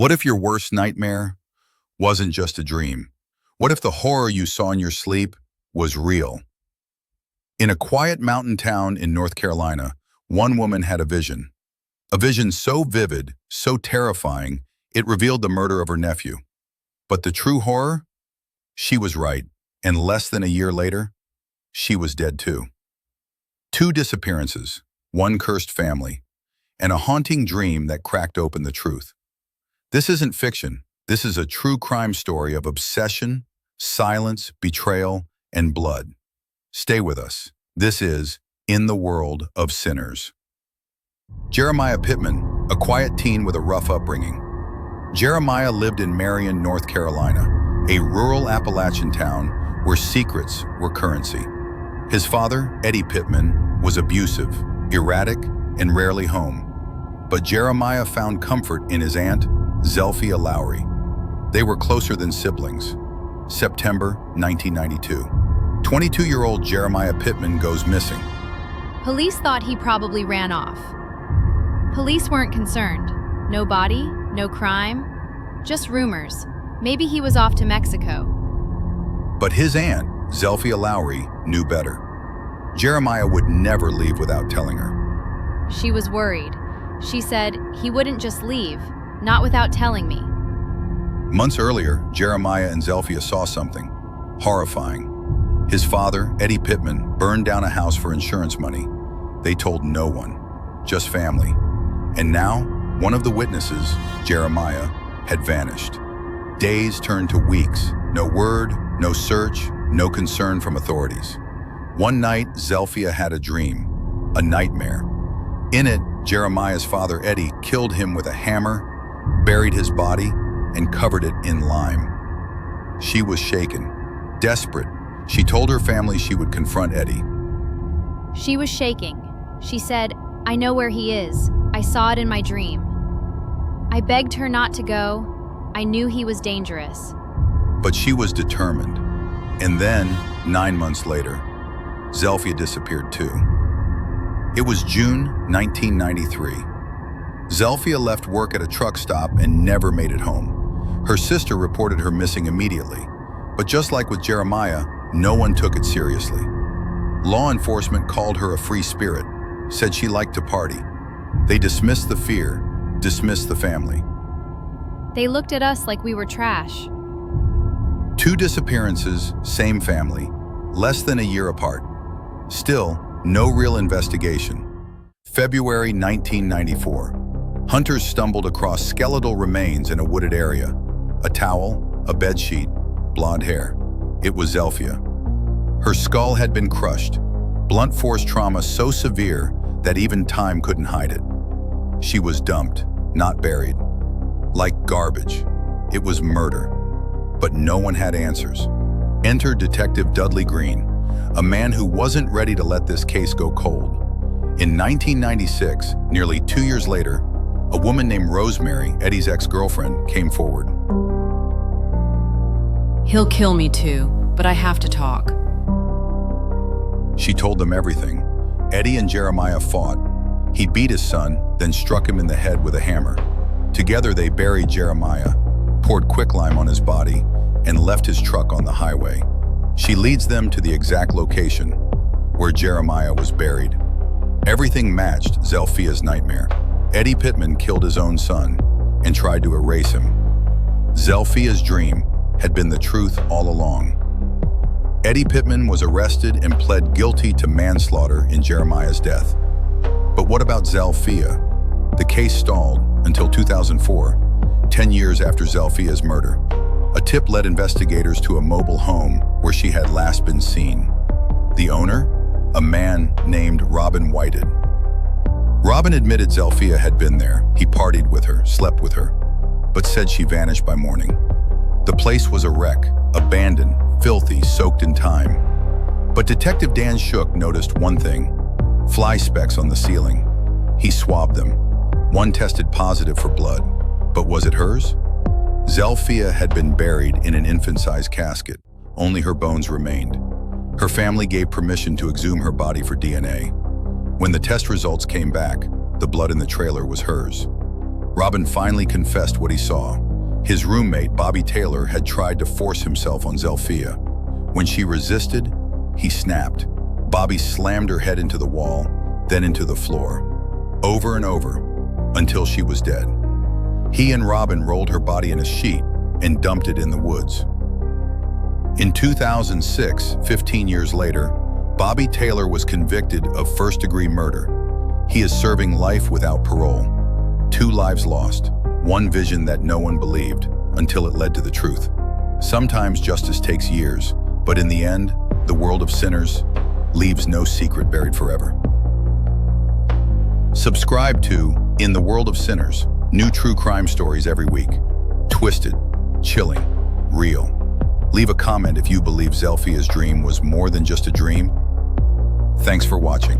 What if your worst nightmare wasn't just a dream? What if the horror you saw in your sleep was real? In a quiet mountain town in North Carolina, one woman had a vision. A vision so vivid, so terrifying, it revealed the murder of her nephew. But the true horror? She was right, and less than a year later, she was dead too. Two disappearances, one cursed family, and a haunting dream that cracked open the truth. This isn't fiction. This is a true crime story of obsession, silence, betrayal, and blood. Stay with us. This is In the World of Sinners. Jeremiah Pittman, a quiet teen with a rough upbringing. Jeremiah lived in Marion, North Carolina, a rural Appalachian town where secrets were currency. His father, Eddie Pittman, was abusive, erratic, and rarely home. But Jeremiah found comfort in his aunt, Zelfia Lowry. They were closer than siblings. September 1992. 22-year-old Jeremiah Pittman goes missing. Police thought he probably ran off. Police weren't concerned. No body, no crime, just rumors. Maybe he was off to Mexico. But his aunt, Zelfia Lowry, knew better. Jeremiah would never leave without telling her. She was worried. She said he wouldn't just leave, not without telling me. Months earlier, Jeremiah and Zelfia saw something horrifying. His father, Eddie Pittman, burned down a house for insurance money. They told no one, just family. And now, one of the witnesses, Jeremiah, had vanished. Days turned to weeks. No word, no search, no concern from authorities. One night, Zelfia had a dream, a nightmare. In it, Jeremiah's father, Eddie, killed him with a hammer, buried his body, and covered it in lime. She was shaken, desperate. She told her family she would confront Eddie. She was shaking. She said, "I know where he is. I saw it in my dream." I begged her not to go. I knew he was dangerous. But she was determined. And then, 9 months later, Zelfia disappeared too. It was June 1993. Zelfia left work at a truck stop and never made it home. Her sister reported her missing immediately. But just like with Jeremiah, no one took it seriously. Law enforcement called her a free spirit, said she liked to party. They dismissed the fear, dismissed the family. They looked at us like we were trash. Two disappearances, same family, less than a year apart. Still, no real investigation. February 1994. Hunters stumbled across skeletal remains in a wooded area. A towel, a bedsheet, blonde hair. It was Zelfia. Her skull had been crushed, blunt force trauma so severe that even time couldn't hide it. She was dumped, not buried. Like garbage. It was murder. But no one had answers. Enter Detective Dudley Green, a man who wasn't ready to let this case go cold. In 1996, nearly 2 years later, a woman named Rosemary, Eddie's ex-girlfriend, came forward. "He'll kill me too, but I have to talk." She told them everything. Eddie and Jeremiah fought. He beat his son, then struck him in the head with a hammer. Together they buried Jeremiah, poured quicklime on his body, and left his truck on the highway. She leads them to the exact location where Jeremiah was buried. Everything matched Zelfia's nightmare. Eddie Pittman killed his own son and tried to erase him. Zelfia's dream had been the truth all along. Eddie Pittman was arrested and pled guilty to manslaughter in Jeremiah's death. But what about Zelfia? The case stalled until 2004, 10 years after Zelfia's murder. A tip led investigators to a mobile home where she had last been seen. The owner? A man named Robin Whited. Robin admitted Zelfia had been there. He partied with her, slept with her, but said she vanished by morning. The place was a wreck, abandoned, filthy, soaked in time. But Detective Dan Shook noticed one thing: fly specks on the ceiling. He swabbed them. One tested positive for blood, but was it hers? Zelfia had been buried in an infant-sized casket. Only her bones remained. Her family gave permission to exhume her body for DNA. When the test results came back, the blood in the trailer was hers. Robin finally confessed what he saw. His roommate, Bobby Taylor, had tried to force himself on Zelfia. When she resisted, he snapped. Bobby slammed her head into the wall, then into the floor, over and over, until she was dead. He and Robin rolled her body in a sheet and dumped it in the woods. In 2006, 15 years later, Bobby Taylor was convicted of first-degree murder. He is serving life without parole. 2 lives lost, 1 vision that no one believed until it led to the truth. Sometimes justice takes years, but in the end, the world of sinners leaves no secret buried forever. Subscribe to In the World of Sinners, new true crime stories every week. Twisted, chilling, real. Leave a comment if you believe Zelfia's dream was more than just a dream. Thanks for watching.